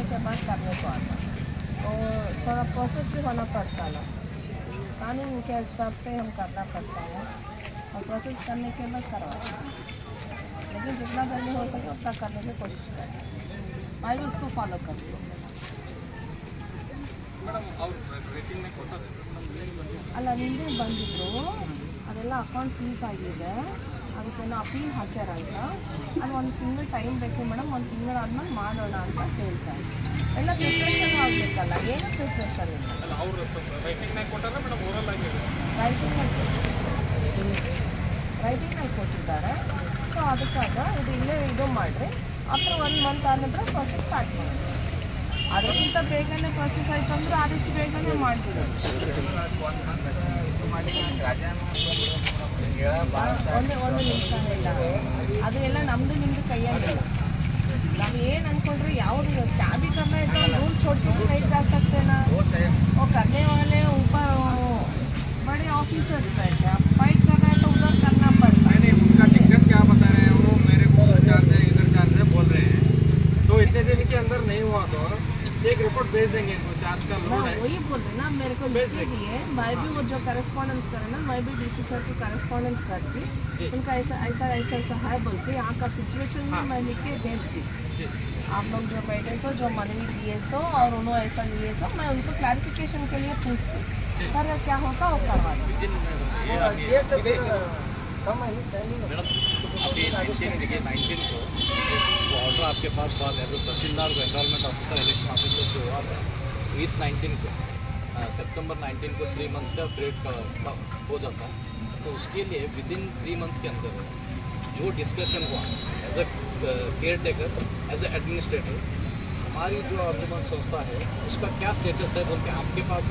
के बाद करने को आता, तो थोड़ा प्रोसेस भी होना पड़ता है, कानून के हिसाब से हम करना पड़ता है और प्रोसेस करने के बाद करवा, लेकिन जितना जल्दी हो सके उतना करने की कोशिश करें, मैं भी उसको फॉलो करती हूँ। ಅಲ್ಲ ನಿನ್ನೆ ಬಂದಿದ್ರು ಅದೆಲ್ಲ ಅಕೌಂಟ್ ಸೀಸ್ ಆಗಿದೆ, ಅದಕ್ಕೇನೋ ಅಪೀಲ್ ಹಾಕ್ಯಾರ ಅಂತ, ಅದು ಒಂದು ತಿಂಗಳು ಟೈಮ್ ಬೇಕು ಮೇಡಮ್, ಒಂದು ತಿಂಗಳು ಆದ್ಮೇಲೆ ಮಾಡೋಣ ಅಂತ ಹೇಳ್ತಾರೆ. ಎಲ್ಲ ಪ್ರಿಪ್ರೇಷನ್ ಆಗಬೇಕಲ್ಲ, ಏನು ಪ್ರಿಪ್ರೇಷನ್ ಇಲ್ಲ. ರೈಟಿಂಗ್ನಾಗ ಕೊಟ್ಟಿದ್ದಾರೆ. ಸೊ ಅದಕ್ಕಾಗ ಇದು ಇಲ್ಲೇ ಇದು ಮಾಡಿರಿ, ಆಫ್ಟರ್ 1 ಮಂತ್ ಆನಂತರ ಪ್ರೊಸೆಸ್ ಸ್ಟಾರ್ಟ್ ಮಾಡಿ. ಅದಕ್ಕಿಂತ ಬೇಗನೆ ಪ್ರೊಸೆಸ್ ಆಯಿತು ಅಂದರೆ ಆದಷ್ಟು ಬೇಗನೆ ಮಾಡಿಬಿಡೋದು. ಒಂದು ನಿಮಿಷ ಇಲ್ಲ, ಅದು ಎಲ್ಲ ನಮ್ಮದು ನಿಮ್ಮದು ಕೈಯಲ್ಲಿಲ್ಲ. ನಾವು ಏನು ಅಂದ್ಕೊಂಡ್ರೆ ಯಾವುದು क्या भी करना है तो रूल छोड़ के नहीं जा सकते ना, वो करने वाले ऊपर बड़े ऑफिसर्स बैठे, आप फाइट करना है तो उधर करना पड़ता है. उनका दिक्कत क्या बता रहे हैं, वो मेरे को चार्ज है इधर चार्ज है बोल रहे हैं, तो इतने दिन के अंदर नहीं हुआ तो एक रिपोर्ट भेज देंगे इनको, चार्ज का लोड है. वही बोल रहे ना, मेरे को लिख के दिए, मैं भी वो जो करेस्पॉन्डेंस करे ना, मैं भी डीसी सर की करेस्पॉन्डेंस करती, उनका ऐसा है बोल के यहाँ का सिचुएशन में मैं लिख के भेजती. आप लोग जो बैठे सो, जो मनवी दिए सो और उन्होंने ऐसा लिए सो, मैं उनको क्लैरिफिकेशन के लिए पूछती, पर क्या होता वो करवा मैडम अभी 19 को वो ऑर्डर आपके पास बाद एज ए तहसीलदार को एनरोलमेंट ऑफिसर इलेक्शन ऑफिसर जो हुआ था इस 19 को सितंबर 19 को 3 मंथ्स का पीरियड का हो जाता है, तो उसके लिए विद इन 3 मंथ्स के अंदर जो डिस्कशन हुआ as a caretaker as a administrator, हमारी जो अंजुमन संस्था है उसका क्या स्टेटस है बोल के आपके पास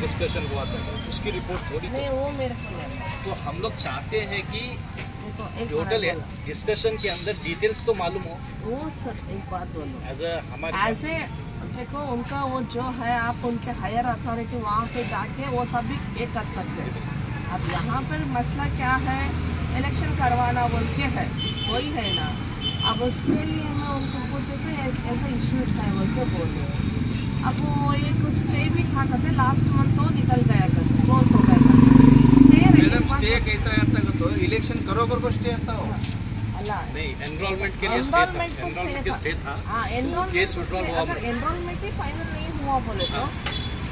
डिस्कशन हुआ था, उसकी रिपोर्ट थोड़ी नहीं, वो मेरे को तो हम लोग चाहते हैं कि टोटल डिस्कशन के अंदर डिटेल्स तो मालूम हो. वो सर एक बात बोलो, ऐसे देखो उनका वो जो है, आप उनके हायर अथॉरिटी वहाँ पे जाके वो सब भी ये कर सकते हैं. अब यहाँ पर मसला क्या है, इलेक्शन करवाना बोल के है, वही है ना. अब उसके लिए मैं उनको पूछे थे ऐसा इश्यूज है बोल के बोल रहे. अब वो एक स्टे भी था करते, लास्ट मंथ तो निकल गया करते, क्लोज हो गया करते. स्टे कैसा आता है तो इलेक्शन करो को स्टे आता हो नहीं, एनरोलमेंट के लिए एनरोलमेंट स्टे था. हाँ, केस विड्रॉल हुआ, अगर एनरोलमेंट ही फाइनल नहीं हुआ बोले तो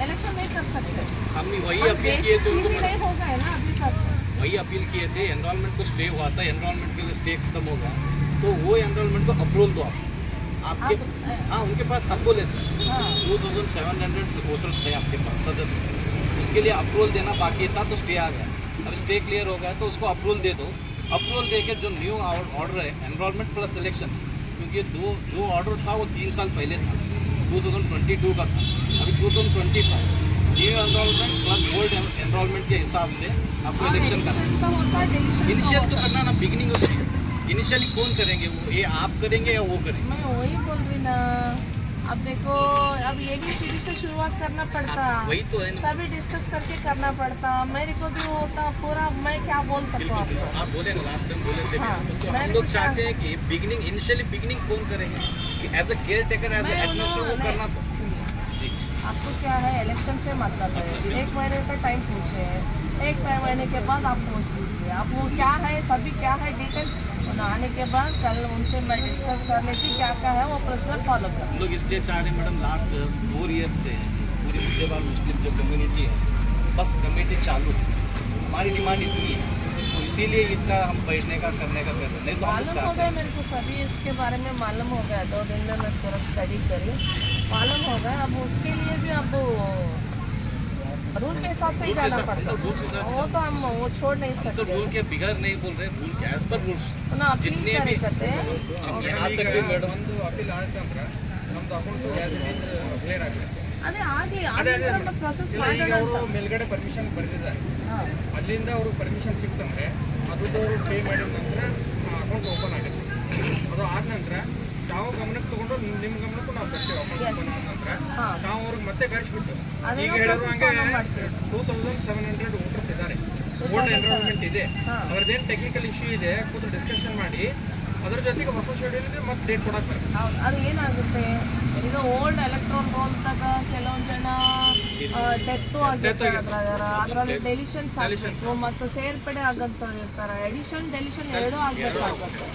इलेक्शन नहीं कर सकते. हमने वही अपील किए थे, नहीं हो गए ना अभी तक, वही अपील किए थे. एनरोलमेंट को स्टे हुआ था, एनरोलमेंट के लिए स्टे खत्म होगा तो वो एनरोलमेंट को अप्रूवल दो आपके. हाँ, उनके पास आपको लेते हैं 2700 वोटर्स है आपके पास सदस्य, उसके लिए अप्रूवल देना बाकी था तो स्टे आ गया. अब स्टे क्लियर हो गया तो उसको अप्रूवल दे दो. अप्रूवल दे के जो न्यू ऑर्डर है एनरोलमेंट प्लस इलेक्शन, क्योंकि जो ऑर्डर था वो 3 साल पहले था, 2022 का था. अभी 2025 new enrolment plus old enrolment के हिसाब से आपको इलेक्शन करना. इनिशियल तो करना ना, बिगिनिंग उसकी इनिशियली कौन करेंगे, वो ये आप करेंगे या वो करेंगे. मैं वही बोल रही ना. अब देखो, अब ये भी सीधी से शुरुआत करना पड़ता, वही तो है ना, सभी डिस्कस करके करना पड़ता. मेरे को भी होता पूरा, मैं क्या बोल सकता हूँ आपको. आप बोले ना लास्ट टाइम बोले थे. हाँ, तो हम लोग चाहते हैं कि बिगिनिंग इनिशियली बिगिनिंग कौन करेंगे, as a caretaker as a administrator वो करना जी. आपको क्या है, इलेक्शन से मतलब है, 1 महीने का टाइम पूछे, 1 महीने के बाद आप पूछ लीजिए. आप वो क्या है, सभी क्या है डिटेल्स आने के बाद कल उनसे मैं डिस्कस कर लेती क्या क्या है वो प्रोसीजर फॉलो कर. हम लोग इसलिए चाह रहे हैं मैडम, लास्ट 4 ईयर से पूरी मुद्देबार मुस्लिम जो कम्युनिटी है बस कमेटी चालू है, हमारी डिमांड इतनी है तो इसीलिए इतना हम बैठने का करने का कर रहे हैं. नहीं तो मालूम हो गया मेरे को, सभी इसके बारे में मालूम हो गया. 2 दिन में मैं पूरा स्टडी करी, मालूम हो गया. अब उसके लिए भी अब रूल के हिसाब से ही जाना पड़ता है, वो तो हम वो छोड़ नहीं सकते. तो रूल के बिगड़ नहीं बोल रहे, रूल के एज पर रूल्स ना जितने भी करते हैं. यहाँ तक भी मैडम ಒಂದು ಅಪೀಲ್ ಆಗುತ್ತೆ ಅಂದ್ರೆ ನಮ್ದು ಅಕೌಂಟ್ ಕ್ಲಿಯರ್ ಆಗುತ್ತೆ. ಅದೇ ಆಗಿ ಪ್ರೊಸೆಸ್ ಮಾಡೋಣ ಅವರು ಮೇಲ್ಗಡೆ ಪರ್ಮಿಷನ್ ಬರೆದಿದ್ದಾರೆ, ಅಲ್ಲಿಂದ ಅವರು ಪರ್ಮಿಷನ್ ಸಿಕ್ತಂದ್ರೆ ಅದು ಅವರು ಪೇ ಮಾಡಿದ ನಂತರ ಅಕೌಂಟ್ ಓಪನ್ ಆಗುತ್ತೆ. ಅದು ಆದ ನಂತರ ತಾವು ಗಮನಕ್ಕೆ ತಗೊಂಡು ನಿಮ್ಮ ಗಮನಕ್ಕೂ ನಾವು ತರ್ತೀವಿ. ಅಕೌಂಟ್ ಓಪನ್ ಆದ ನಂತರ ನಾವು ಅವ್ರಿಗೆ ಮತ್ತೆ ಕಳಿಸ್ಬಿಟ್ಟು ಈಗ ಹೇಳಿರೋ ಹಂಗೆ 2700 ವೋಟರ್ಸ್ ಇದ್ದಾರೆ, ವೋಟ್ ಎನ್ರೋಲ್ಮೆಂಟ್ ಇದೆ, ಅವ್ರದ್ದೇನು ಟೆಕ್ನಿಕಲ್ ಇಶ್ಯೂ ಇದೆ ಕೂತು ಡಿಸ್ಕಷನ್ ಮಾಡಿ ಅದರ ಜೊತೆಗೆ ಹೊಸ ಶೆಡ್ಯೂಲ್ಗೆ ಮತ್ತೆ ಡೇಟ್ ಕೊಡಕ್ಕೆ ಹೌದು. ಅದು ಏನಾಗುತ್ತೆ ಈಗ ಓಲ್ಡ್ ಎಲೆಕ್ಟ್ರಾನ್ ರೋಲ್ದಾಗ ಕೆಲವೊಂದು ಜನ ಡೆತ್ತು ಆಗಿರ್ತಾರೆ, ಅದರಲ್ಲಿ ಡೆಲಿಷನ್ಸ್ ಆಗಬೇಕು ಮತ್ತು ಸೇರ್ಪಡೆ ಆಗಂತವ್ರು ಇರ್ತಾರೆ. ಎಡಿಷನ್ ಡೆಲಿಷನ್ ಎರಡೂ ಆಗಬೇಕಾಗುತ್ತೆ.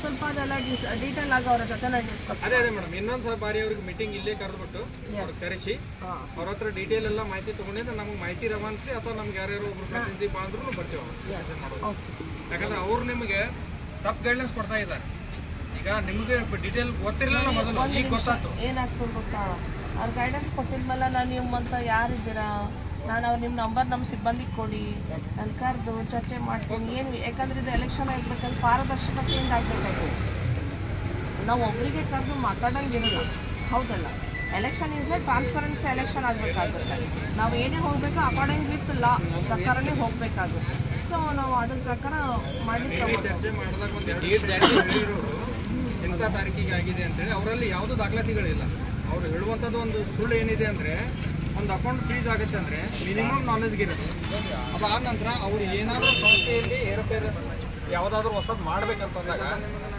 ಸ್ವಲ್ಪ ಅದೆಲ್ಲ ಡೀಟೇಲ್ ಆಗಿ ಅವ್ರ ಜೊತೆ ನಾನು ಡಿಸ್ಕಸ್. ಅದೇ ಮೇಡಮ್, ಇನ್ನೊಂದು ಬಾರಿ ಅವ್ರಿಗೆ ಮೀಟಿಂಗ್ ಇಲ್ಲೇ ಕರೆದ್ಬಿಟ್ಟು ಕರೆಸಿ ಅವ್ರ ಹತ್ರ ಡೀಟೇಲ್ ಎಲ್ಲ ಮಾಹಿತಿ ತೊಗೊಂಡಿದ್ದು ನಮಗೆ ಮಾಹಿತಿ ರವಾನಿಸಿ, ಅಥವಾ ನಮ್ಗೆ ಯಾರ್ಯಾರು ಒಬ್ರು ಪ್ರತಿನಿಧಿ ಬಂದ್ರೂ ಬರ್ತೀವಿ ಯಾಕಂದ್ರೆ ಅವ್ರು ನಿಮಗೆ ತಪ್ಪು ಗೈಡ್ಲೈನ್ಸ್ ಕೊಡ್ತಾ ಇದ್ದಾರೆ. ಈಗ ನಿಮಗೆ ಡೀಟೇಲ್ ಗೊತ್ತಿರಲಿಲ್ಲ ಮೊದಲು, ಈಗ ಗೊತ್ತಾಯ್ತು. ಏನಾಗ್ತದೆ ಗೊತ್ತಾ, ಅವ್ರು ಗೈಡೆನ್ಸ್ ಕೊಟ್ಟಿದ್ಮೇಲೆ ನಾನು ನಿಮ್ಮಂತ ಯಾರಿದ್ದೀರಾ, ನಾನು ಅವ್ರು ನಿಮ್ಮ ನಂಬರ್ ನಮ್ಮ ಸಿಬ್ಬಂದಿಗೆ ಕೊಡಿ, ನಾನು ಕರೆದು ಚರ್ಚೆ ಮಾಡ್ತೀನಿ. ಏನು ಯಾಕಂದ್ರೆ ಇದು ಎಲೆಕ್ಷನ್ ಆಗಬೇಕಂದ್ರೆ ಪಾರದರ್ಶಕತೆಯಿಂದ ಆಗಬೇಕಾಯ್ತು. ನಾವು ಒಬ್ಬರಿಗೆ ಕರೆದು ಮಾತಾಡೋಂಗಿರಲ್ಲ, ಹೌದಲ್ಲ. Election is a transparency election ಆಗಬೇಕಾಗುತ್ತೆ. ನಾವು ಏನೇ ಹೋಗಬೇಕು ಅಕಾರ್ಡಿಂಗ್ ವಿತ್ ಲಾ ಪ್ರಕಾರನೇ ಹೋಗಬೇಕಾಗುತ್ತೆ. ಸೊ ನಾವು ಅದ್ರ ಪ್ರಕಾರ ಮಾಡಿ ಚರ್ಚೆ ಮಾಡಿದಾಗ ಒಂದು 2 ಎಂಥ ತಾರೀಕಿಗೆ ಆಗಿದೆ ಅಂತೇಳಿ ಅವರಲ್ಲಿ ಯಾವುದೂ ದಾಖಲಾತಿಗಳಿಲ್ಲ. ಅವ್ರು ಹೇಳುವಂಥದ್ದು ಒಂದು ಸುಳ್ಳು ಏನಿದೆ ಅಂದರೆ, ಒಂದು ಅಕೌಂಟ್ ಫ್ರೀಸ್ ಆಗುತ್ತೆ ಅಂದರೆ ಮಿನಿಮಮ್ ನಾಲೆಜ್ಗೆ ಇರುತ್ತೆ. ಅದಾದ ನಂತರ ಅವ್ರು ಏನಾದರೂ ಸಂಸ್ಥೆಯಲ್ಲಿ ಏರೋಪೇರ್ ಯಾವುದಾದ್ರೂ ಹೊಸದು ಮಾಡ್ಬೇಕಂತಂದಾಗ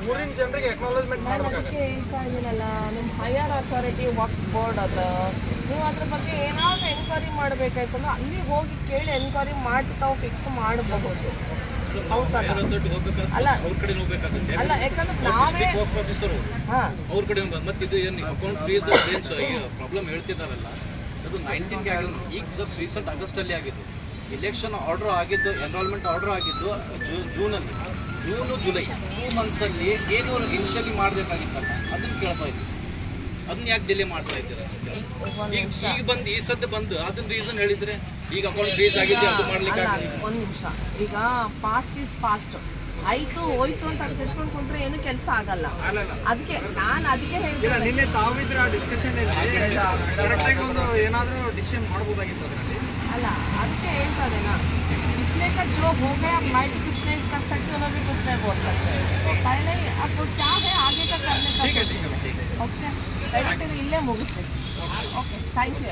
ಊರಿನ ಜನರಿಗೆ ಅಕ್ನಾಲೇಜ್ಮೆಂಟ್ ಮಾಡಬೇಕಾಗುತ್ತೆ. ಹೇಳ್ತಾ ಇದ್ದೀನಲ್ಲ, ನಿಮ್ಮ ಹೈಯರ್ ಅಥಾರಿಟಿ ವಕ್ಫ್ ಬೋರ್ಡ್ ಅದ, ನೀವು ಅದ್ರ ಬಗ್ಗೆ ಏನಾದರೂ ಎನ್ಕ್ವೈರಿ ಮಾಡಬೇಕಾಯ್ತಂದ್ರೆ ಅಲ್ಲಿ ಹೋಗಿ ಕೇಳಿ ಎನ್ಕ್ವೈರಿ ಮಾಡಿಸಿ ತಾವು ಫಿಕ್ಸ್ ಮಾಡಬಹುದು. ಅಲ್ಲ ಯಾಕಂದ್ರೆ ನಾವೇ ಅವ್ರ ಕಡೆ ಮತ್ತೆ ಇದು ಏನು ಅಕೌಂಟ್ ಫ್ರೀಸ್ ಪ್ರಾಬ್ಲಮ್ ಹೇಳ್ತಿದ್ದಾರಲ್ಲ, ಅದು 19ಗೆ ಆಗಿದ್ದು. ಈಗ ಜಸ್ಟ್ ರೀಸೆಂಟ್ ಆಗಸ್ಟಲ್ಲಿ ಆಗಿದ್ದು. ಇಲೆಕ್ಷನ್ ಆರ್ಡರ್ ಆಗಿದ್ದು, ಎನ್ರೋಲ್ಮೆಂಟ್ ಆರ್ಡರ್ ಆಗಿದ್ದು ಜೂನು ಜುಲೈ 2 ಮಂತ್ಸಲ್ಲಿ ಏನು ಇನಿಷಿಯಲಿ ಮಾಡಬೇಕಾಗಿತ್ತಲ್ಲ ಅದನ್ನು ಕೇಳ್ತಾ ಇದ್ದೀವಿ. ಅದನ್ನ ಯಾಕೆ ಡಿಲೇ ಮಾಡ್ತಾ ಇದ್ದೀರಾ? ಈಗ ಬಂದು ಈ ಸದ್ಯ ಬಂದು ಅದನ್ನ ರೀಸನ್ ಹೇಳಿದ್ರೆ ಈಗ ಅಕೌಂಟ್ ಫ್ರೀಸ್ ಆಗಿದೆ, ಅದು ಮಾಡ್ಲಿಕ್ಕೆ ಒಂದು ನಿಮಿಷ. ಈಗ ಪಾಸ್ಟ್ ಈಸ್ ಪಾಸ್ಟ್, ಆಯ್ತು ಹೋಯ್ತು ಅಂತ ತಿಳ್ಕೊಂಡು ಕುಂತ್ರೆ ಏನು ಕೆಲಸ ಆಗಲ್ಲ. ಅದಕ್ಕೆ ಹೇಳ್ತೀನಿ, ನಿನ್ನೆ ತಾವಿದ್ರೆ ಆ ಡಿಸ್ಕಷನ್ ಕರೆಕ್ಟಾಗಿ ಒಂದು ಏನಾದರೂ ಡಿಸಿಷನ್ ಮಾಡ್ಬೋದಾಗಿತ್ತು ಅದರಲ್ಲಿ. ಅಲ್ಲ ಅದಕ್ಕೆ ಹೇಳ್ತಾ ಇದ್ದೇನಾ, पिछले का जो हो गया माइंड कुछ नहीं कर सकते, उन्हें भी कुछ नहीं बोल सकते. पहले अब क्या है आगे का करने का सोचेंगे. ओके, दयविಟ್ಟು ಇಲ್ಲೇ ಮುಗಿಸಿ. Okay, thank you.